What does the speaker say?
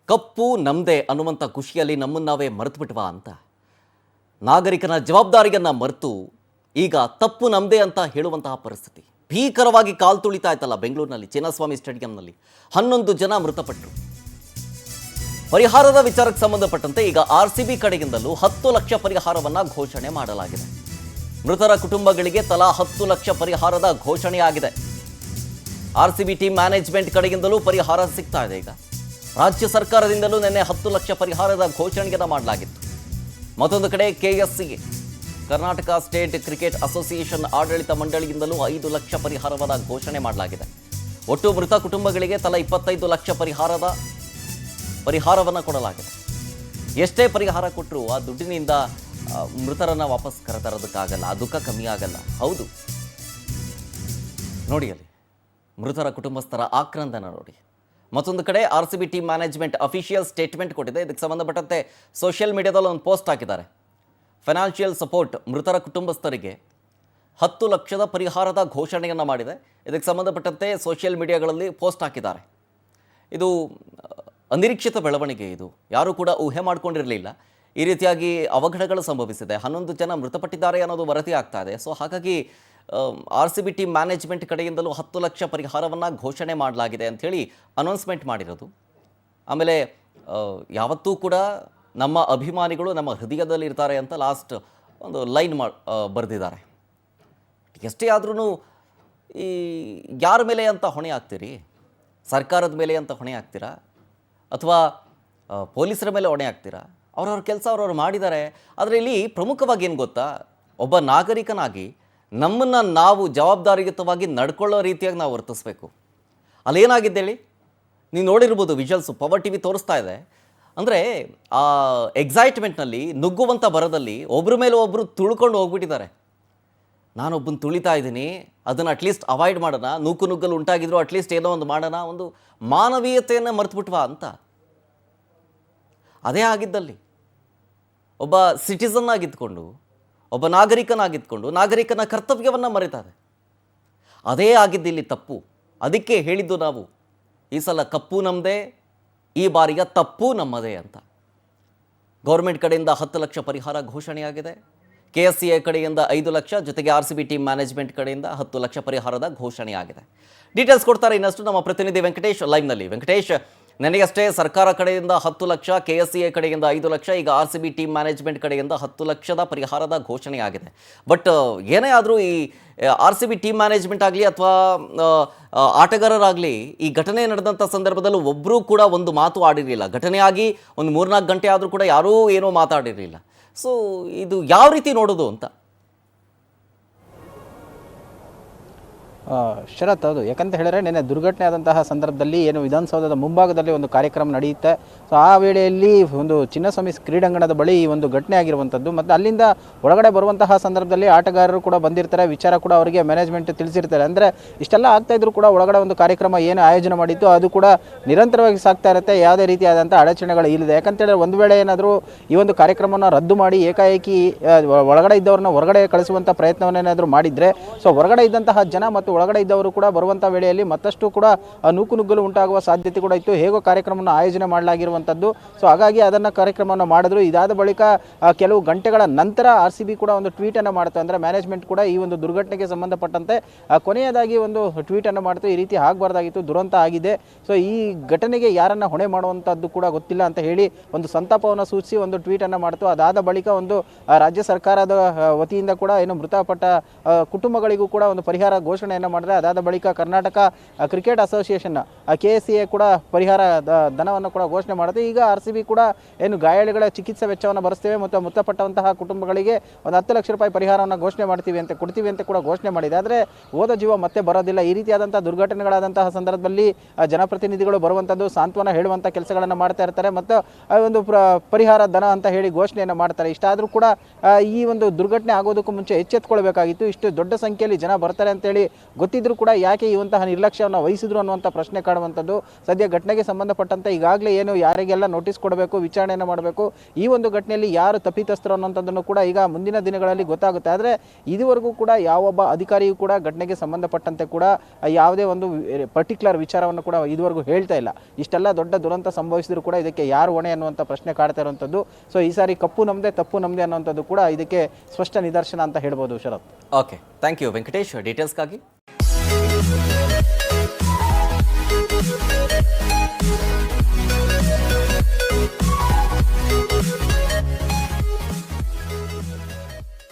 ಕಪ್ಪು ನಮ್ಮದೇ ಅನ್ನುವಂಥ ಖುಷಿಯಲ್ಲಿ ನಮ್ಮನ್ನು ನಾವೇ ಮರೆತು ಬಿಟ್ವಾ ಅಂತ ನಾಗರಿಕನ ಜವಾಬ್ದಾರಿಯನ್ನು ಮರೆತು ಈಗ ತಪ್ಪು ನಮ್ಮದೇ ಅಂತ ಹೇಳುವಂತಹ ಪರಿಸ್ಥಿತಿ ಭೀಕರವಾಗಿ ಕಾಲು ತುಳಿತಾ ಇತ್ತಲ್ಲ ಬೆಂಗಳೂರಿನಲ್ಲಿ ಚಿನ್ನಸ್ವಾಮಿ ಸ್ಟೇಡಿಯಂನಲ್ಲಿ 11 ಜನ ಮೃತಪಟ್ಟರು. ಪರಿಹಾರದ ವಿಚಾರಕ್ಕೆ ಸಂಬಂಧಪಟ್ಟಂತೆ ಈಗ RCB ಕಡೆಯಿಂದಲೂ 10 ಲಕ್ಷ ಪರಿಹಾರವನ್ನು ಘೋಷಣೆ ಮಾಡಲಾಗಿದೆ. ಮೃತರ ಕುಟುಂಬಗಳಿಗೆ ತಲಾ 10 ಲಕ್ಷ ಪರಿಹಾರದ ಘೋಷಣೆಯಾಗಿದೆ. RCB ಟೀಮ್ ಮ್ಯಾನೇಜ್ಮೆಂಟ್ ಕಡೆಯಿಂದಲೂ ಪರಿಹಾರ ಸಿಗ್ತಾ ಇದೆ. ಈಗ ರಾಜ್ಯ ಸರ್ಕಾರದಿಂದಲೂ ನಿನ್ನೆ 10 ಲಕ್ಷ ಪರಿಹಾರದ ಘೋಷಣೆಯನ್ನು ಮಾಡಲಾಗಿತ್ತು. ಮತ್ತೊಂದು ಕಡೆ KSCA Karnataka state cricket association ಆಡಳಿತ ಮಂಡಳಿಯಿಂದಲೂ 5 ಲಕ್ಷ ಪರಿಹಾರವಾದ ಘೋಷಣೆ ಮಾಡಲಾಗಿದೆ. ಒಟ್ಟು ಮೃತ ಕುಟುಂಬಗಳಿಗೆ ತಲಾ 25 ಲಕ್ಷ ಪರಿಹಾರವನ್ನು ಕೊಡಲಾಗಿದೆ. ಎಷ್ಟೇ ಪರಿಹಾರ ಕೊಟ್ಟರೂ ಆ ದುಡ್ಡಿನಿಂದ ಮೃತರನ್ನು ವಾಪಸ್ ಕರೆತರೋದಕ್ಕಾಗಲ್ಲ, ಆ ದುಃಖ ಕಮ್ಮಿ ಆಗಲ್ಲ. ಹೌದು, ನೋಡಿ ಅಲ್ಲಿ ಮೃತರ ಕುಟುಂಬಸ್ಥರ ಆಕ್ರಂದನ ನೋಡಿ. ಮತ್ತೊಂದು ಕಡೆ RCB team management official statement ಕೊಟ್ಟಿದೆ. ಇದಕ್ಕೆ ಸಂಬಂಧಪಟ್ಟಂತೆ ಸೋಷಿಯಲ್ ಮೀಡಿಯಾದಲ್ಲಿ ಒಂದು ಪೋಸ್ಟ್ ಹಾಕಿದ್ದಾರೆ. ಫೈನಾನ್ಷಿಯಲ್ ಸಪೋರ್ಟ್ ಮೃತರ ಕುಟುಂಬಸ್ಥರಿಗೆ 10 ಲಕ್ಷದ ಪರಿಹಾರದ ಘೋಷಣೆಯನ್ನು ಮಾಡಿದೆ. ಇದಕ್ಕೆ ಸಂಬಂಧಪಟ್ಟಂತೆ ಸೋಷಿಯಲ್ ಮೀಡಿಯಾಗಳಲ್ಲಿ ಪೋಸ್ಟ್ ಹಾಕಿದ್ದಾರೆ. ಇದು ಅನಿರೀಕ್ಷಿತ ಬೆಳವಣಿಗೆ. ಇದು ಯಾರೂ ಕೂಡ ಊಹೆ ಮಾಡಿಕೊಂಡಿರಲಿಲ್ಲ. ಈ ರೀತಿಯಾಗಿ ಅವಘಡಗಳು ಸಂಭವಿಸಿದೆ. 11 ಜನ ಮೃತಪಟ್ಟಿದ್ದಾರೆ ಅನ್ನೋದು ವರದಿ ಆಗ್ತಾ ಇದೆ. ಸೊ ಹಾಗಾಗಿ RCB ಟೀಮ್ ಮ್ಯಾನೇಜ್ಮೆಂಟ್ ಕಡೆಯಿಂದಲೂ 10 ಲಕ್ಷ ಪರಿಹಾರವನ್ನು ಘೋಷಣೆ ಮಾಡಲಾಗಿದೆ ಅಂಥೇಳಿ ಅನೌನ್ಸ್ಮೆಂಟ್ ಮಾಡಿರೋದು. ಆಮೇಲೆ ಯಾವತ್ತೂ ಕೂಡ ನಮ್ಮ ಅಭಿಮಾನಿಗಳು ನಮ್ಮ ಹೃದಯದಲ್ಲಿ ಇರ್ತಾರೆ ಅಂತ ಲಾಸ್ಟ್ ಒಂದು ಲೈನ್ ಬರೆದಿದ್ದಾರೆ. ಎಷ್ಟೇ ಆದ್ರೂ ಈ ಯಾರ ಮೇಲೆ ಅಂತ ಹೊಣೆ ಆಗ್ತೀರಿ? ಸರ್ಕಾರದ ಮೇಲೆ ಅಂತ ಹೊಣೆ ಆಗ್ತೀರಾ ಅಥವಾ ಪೊಲೀಸರ ಮೇಲೆ ಹೊಣೆ ಆಗ್ತೀರಾ? ಅವ್ರವ್ರ ಕೆಲಸ ಅವ್ರವ್ರು ಮಾಡಿದ್ದಾರೆ. ಆದರೆ ಇಲ್ಲಿ ಪ್ರಮುಖವಾಗಿ ಏನು ಗೊತ್ತಾ, ಒಬ್ಬ ನಾಗರಿಕನಾಗಿ ನಮ್ಮನ್ನು ನಾವು ಜವಾಬ್ದಾರಿಯುತವಾಗಿ ನಡ್ಕೊಳ್ಳೋ ರೀತಿಯಾಗಿ ನಾವು ವರ್ತಿಸ್ಬೇಕು. ಅಲ್ಲೇನಾಗಿದ್ದೇಳಿ ನೀವು ನೋಡಿರ್ಬೋದು, ವಿಜುವಲ್ಸು ಪವರ್ TV ತೋರಿಸ್ತಾ ಇದೆ. ಅಂದರೆ ಆ ಎಕ್ಸೈಟ್ಮೆಂಟ್ನಲ್ಲಿ ನುಗ್ಗುವಂಥ ಬರದಲ್ಲಿ ಒಬ್ಬರ ಮೇಲೆ ಒಬ್ಬರು ತುಳ್ಕೊಂಡು ಹೋಗ್ಬಿಟ್ಟಿದ್ದಾರೆ. ನಾನೊಬ್ಬನ ತುಳಿತಾ ಇದ್ದೀನಿ, ಅದನ್ನು ಅಟ್ಲೀಸ್ಟ್ ಅವಾಯ್ಡ್ ಮಾಡೋಣ, ನುಗ್ಗಲು ಉಂಟಾಗಿದ್ರು ಅಟ್ಲೀಸ್ಟ್ ಏನೋ ಒಂದು ಮಾಡೋಣ, ಒಂದು ಮಾನವೀಯತೆಯನ್ನು ಮರೆತುಬಿಟ್ವಾ ಅಂತ. ಅದೇ ಆಗಿದ್ದಲ್ಲಿ ಒಬ್ಬ ಸಿಟಿಸನ್ ಆಗಿದ್ದುಕೊಂಡು, ಒಬ್ಬ ನಾಗರಿಕನಾಗಿದ್ದುಕೊಂಡು ನಾಗರಿಕನ ಕರ್ತವ್ಯವನ್ನು ಮರೆತಾರೆ. ಅದೇ ಆಗಿದ್ದಿಲ್ಲಿ ತಪ್ಪು. ಅದಕ್ಕೆ ಹೇಳಿದ್ದು ನಾವು ಈ ಸಲ ಕಪ್ಪು ನಮ್ಮದೇ, ಈ ಬಾರಿಯ ತಪ್ಪು ನಮ್ಮದೇ ಅಂತ. ಗೌರ್ಮೆಂಟ್ ಕಡೆಯಿಂದ 10 ಲಕ್ಷ ಪರಿಹಾರ ಘೋಷಣೆಯಾಗಿದೆ. KSCA ಕಡೆಯಿಂದ 5 ಲಕ್ಷ, ಜೊತೆಗೆ RCB ಟೀಮ್ ಮ್ಯಾನೇಜ್ಮೆಂಟ್ ಕಡೆಯಿಂದ 10 ಲಕ್ಷ ಪರಿಹಾರದ ಘೋಷಣೆಯಾಗಿದೆ. ಡೀಟೇಲ್ಸ್ ಕೊಡ್ತಾರೆ ಇನ್ನಷ್ಟು ನಮ್ಮ ಪ್ರತಿನಿಧಿ ವೆಂಕಟೇಶ್ ಲೈವ್ನಲ್ಲಿ. ವೆಂಕಟೇಶ್, ನನಗಷ್ಟೇ ಸರ್ಕಾರ ಕಡೆಯಿಂದ 10 ಲಕ್ಷ, KSCA ಕಡೆಯಿಂದ 5 ಲಕ್ಷ, ಈಗ RCB ಟೀಮ್ ಮ್ಯಾನೇಜ್ಮೆಂಟ್ ಕಡೆಯಿಂದ 10 ಲಕ್ಷದ ಪರಿಹಾರದ ಘೋಷಣೆಯಾಗಿದೆ. ಬಟ್ ಏನೇ ಆದರೂ ಈ RCB ಟೀಮ್ ಮ್ಯಾನೇಜ್ಮೆಂಟ್ ಆಗಲಿ ಅಥವಾ ಆಟಗಾರರಾಗಲಿ ಈ ಘಟನೆ ನಡೆದಂಥ ಸಂದರ್ಭದಲ್ಲೂ ಒಬ್ಬರೂ ಕೂಡ ಒಂದು ಮಾತು ಆಡಿರಲಿಲ್ಲ. ಘಟನೆಯಾಗಿ ಒಂದು 3-4 ಗಂಟೆ ಆದರೂ ಕೂಡ ಯಾರೂ ಏನೂ ಮಾತಾಡಿರಲಿಲ್ಲ. ಸೊ ಇದು ಯಾವ ರೀತಿ ನೋಡೋದು ಅಂತ? ಶರತ್, ಹೌದು. ಯಾಕಂತ ಹೇಳಿದ್ರೆ ನಿನ್ನೆ ದುರ್ಘಟನೆ ಆದಂತಹ ಸಂದರ್ಭದಲ್ಲಿ ಏನು ವಿಧಾನಸೌಧದ ಮುಂಭಾಗದಲ್ಲಿ ಒಂದು ಕಾರ್ಯಕ್ರಮ ನಡೆಯುತ್ತೆ. ಸೊ ಆ ವೇಳೆಯಲ್ಲಿ ಒಂದು ಚಿನ್ನಸ್ವಾಮಿ ಕ್ರೀಡಾಂಗಣದ ಬಳಿ ಈ ಒಂದು ಘಟನೆ ಆಗಿರುವಂಥದ್ದು. ಮತ್ತು ಅಲ್ಲಿಂದ ಒಳಗಡೆ ಬರುವಂತಹ ಸಂದರ್ಭದಲ್ಲಿ ಆಟಗಾರರು ಕೂಡ ಬಂದಿರ್ತಾರೆ, ವಿಚಾರ ಕೂಡ ಅವರಿಗೆ ಮ್ಯಾನೇಜ್ಮೆಂಟ್ ತಿಳಿಸಿರ್ತಾರೆ. ಅಂದರೆ ಇಷ್ಟೆಲ್ಲ ಆಗ್ತಾ ಇದ್ರು ಕೂಡ ಒಳಗಡೆ ಒಂದು ಕಾರ್ಯಕ್ರಮ ಏನು ಆಯೋಜನೆ ಮಾಡಿತ್ತು ಅದು ಕೂಡ ನಿರಂತರವಾಗಿ ಸಾಗ್ತಾ ಇರುತ್ತೆ, ಯಾವುದೇ ರೀತಿಯಾದಂಥ ಅಡಚಣೆಗಳು ಇಲ್ಲದೆ. ಯಾಕಂತೇಳಿದ್ರೆ ಒಂದು ವೇಳೆ ಏನಾದರೂ ಈ ಒಂದು ಕಾರ್ಯಕ್ರಮವನ್ನು ರದ್ದು ಮಾಡಿ ಏಕಾಏಕಿ ಒಳಗಡೆ ಇದ್ದವ್ರನ್ನ ಹೊರಗಡೆ ಕಳಿಸುವಂಥ ಪ್ರಯತ್ನವನ್ನೇನಾದರೂ ಮಾಡಿದರೆ, ಸೊ ಹೊರಗಡೆ ಇದ್ದಂತಹ ಜನ ಮತ್ತು ಒಳಗಡೆ ಇದ್ದವರು ಕೂಡ ಬರುವಂಥ ವೇಳೆಯಲ್ಲಿ ಮತ್ತಷ್ಟು ಕೂಡ ನುಗ್ಗಲು ಉಂಟಾಗುವ ಸಾಧ್ಯತೆ ಕೂಡ ಇತ್ತು. ಹೇಗೋ ಕಾರ್ಯಕ್ರಮವನ್ನು ಆಯೋಜನೆ ಮಾಡಲಾಗಿರುವಂಥದ್ದು. ಸೊ ಹಾಗಾಗಿ ಅದನ್ನು ಕಾರ್ಯಕ್ರಮವನ್ನು ಮಾಡಿದ್ರು. ಇದಾದ ಬಳಿಕ ಕೆಲವು ಗಂಟೆಗಳ ನಂತರ RCB ಕೂಡ ಒಂದು ಟ್ವೀಟನ್ನು ಮಾಡ್ತು. ಅಂದರೆ ಮ್ಯಾನೇಜ್ಮೆಂಟ್ ಕೂಡ ಈ ಒಂದು ದುರ್ಘಟನೆಗೆ ಸಂಬಂಧಪಟ್ಟಂತೆ ಕೊನೆಯದಾಗಿ ಒಂದು ಟ್ವೀಟನ್ನು ಮಾಡ್ತು. ಈ ರೀತಿ ಆಗಬಾರ್ದಾಗಿತ್ತು, ದುರಂತ ಆಗಿದೆ. ಸೊ ಈ ಘಟನೆಗೆ ಯಾರನ್ನು ಹೊಣೆ ಮಾಡುವಂಥದ್ದು ಕೂಡ ಗೊತ್ತಿಲ್ಲ ಅಂತ ಹೇಳಿ ಒಂದು ಸಂತಾಪವನ್ನು ಸೂಚಿಸಿ ಒಂದು ಟ್ವೀಟನ್ನು ಮಾಡ್ತು. ಅದಾದ ಬಳಿಕ ಒಂದು ರಾಜ್ಯ ಸರ್ಕಾರದ ವತಿಯಿಂದ ಕೂಡ ಏನು ಮೃತಪಟ್ಟ ಕುಟುಂಬಗಳಿಗೂ ಕೂಡ ಒಂದು ಪರಿಹಾರ ಘೋಷಣೆಯನ್ನು ಮಾಡಿದ್ರೆ. ಅದಾದ ಬಳಿಕ ಕರ್ನಾಟಕ ಕ್ರಿಕೆಟ್ ಅಸೋಸಿಯೇಷನ್ KSCA ಕೂಡ ಪರಿಹಾರ ಧನವನ್ನು ಕೂಡ ಘೋಷಣೆ ಮಾಡುತ್ತೆ. ಈಗ RCB ಕೂಡ ಏನು ಗಾಯಾಳುಗಳ ಚಿಕಿತ್ಸೆ ವೆಚ್ಚವನ್ನು ಭರಿಸ್ತೇವೆ ಮತ್ತು ಮೃತಪಟ್ಟಂತಹ ಕುಟುಂಬಗಳಿಗೆ ಒಂದು 10 ಲಕ್ಷ ರೂಪಾಯಿ ಪರಿಹಾರವನ್ನು ಘೋಷಣೆ ಕೊಡ್ತೀವಿ ಅಂತ ಕೂಡ ಘೋಷಣೆ ಮಾಡಿದೆ. ಆದರೆ ಹೋದ ಜೀವ ಮತ್ತೆ ಬರೋದಿಲ್ಲ. ಈ ರೀತಿಯಾದಂಥ ದುರ್ಘಟನೆಗಳಾದಂತಹ ಸಂದರ್ಭದಲ್ಲಿ ಜನಪ್ರತಿನಿಧಿಗಳು ಬರುವಂಥದ್ದು, ಸಾಂತ್ವನ ಹೇಳುವಂಥ ಕೆಲಸಗಳನ್ನು ಮಾಡ್ತಾ ಇರ್ತಾರೆ ಮತ್ತು ಒಂದು ಪರಿಹಾರ ಧನ ಅಂತ ಹೇಳಿ ಘೋಷಣೆಯನ್ನು ಮಾಡ್ತಾರೆ. ಇಷ್ಟಾದರೂ ಕೂಡ ಈ ಒಂದು ದುರ್ಘಟನೆ ಆಗೋದಕ್ಕೂ ಮುಂಚೆ ಎಚ್ಚೆತ್ತುಕೊಳ್ಬೇಕಾಗಿತ್ತು. ಇಷ್ಟು ದೊಡ್ಡ ಸಂಖ್ಯೆಯಲ್ಲಿ ಜನ ಬರ್ತಾರೆ ಅಂತೇಳಿ ಗೊತ್ತಿದ್ರೂ ಕೂಡ ಯಾಕೆ ಇವಂತಹ ನಿರ್ಲಕ್ಷ್ಯವನ್ನು ವಹಿಸಿದ್ರು ಅನ್ನುವಂಥ ಪ್ರಶ್ನೆ ಕಾಡುವಂಥದ್ದು. ಸದ್ಯ ಘಟನೆಗೆ ಸಂಬಂಧಪಟ್ಟಂತೆ ಈಗಾಗಲೇ ಏನು ಯಾರಿಗೆಲ್ಲ ನೋಟಿಸ್ ಕೊಡಬೇಕು, ವಿಚಾರಣೆಯನ್ನು ಮಾಡಬೇಕು, ಈ ಒಂದು ಘಟನೆಯಲ್ಲಿ ಯಾರು ತಪ್ಪಿತಸ್ಥರು ಅನ್ನೋಂಥದ್ದನ್ನು ಕೂಡ ಈಗ ಮುಂದಿನ ದಿನಗಳಲ್ಲಿ ಗೊತ್ತಾಗುತ್ತೆ. ಆದರೆ ಇದುವರೆಗೂ ಕೂಡ ಯಾವೊಬ್ಬ ಅಧಿಕಾರಿಯೂ ಕೂಡ ಘಟನೆಗೆ ಸಂಬಂಧಪಟ್ಟಂತೆ ಕೂಡ ಯಾವುದೇ ಒಂದು ಪರ್ಟಿಕ್ಯುಲರ್ ವಿಚಾರವನ್ನು ಕೂಡ ಇದುವರೆಗೂ ಹೇಳ್ತಾ ಇಲ್ಲ. ಇಷ್ಟೆಲ್ಲ ದೊಡ್ಡ ದುರಂತ ಸಂಭವಿಸಿದ್ರು ಕೂಡ ಇದಕ್ಕೆ ಯಾರು ಹೊಣೆ ಅನ್ನುವಂಥ ಪ್ರಶ್ನೆ ಕಾಡ್ತಾ ಇರುವಂಥದ್ದು. ಸೊ ಈ ಸಾರಿ ಕಪ್ಪು ನಮ್ಮದೇ ತಪ್ಪು ನಮ್ಮದೇ ಅನ್ನುವಂಥದ್ದು ಕೂಡ ಇದಕ್ಕೆ ಸ್ಪಷ್ಟ ನಿದರ್ಶನ ಅಂತ ಹೇಳ್ಬೋದು Sharath. Okay, thank you Venkatesh ಡೀಟೇಲ್ಸ್ಗಾಗಿ.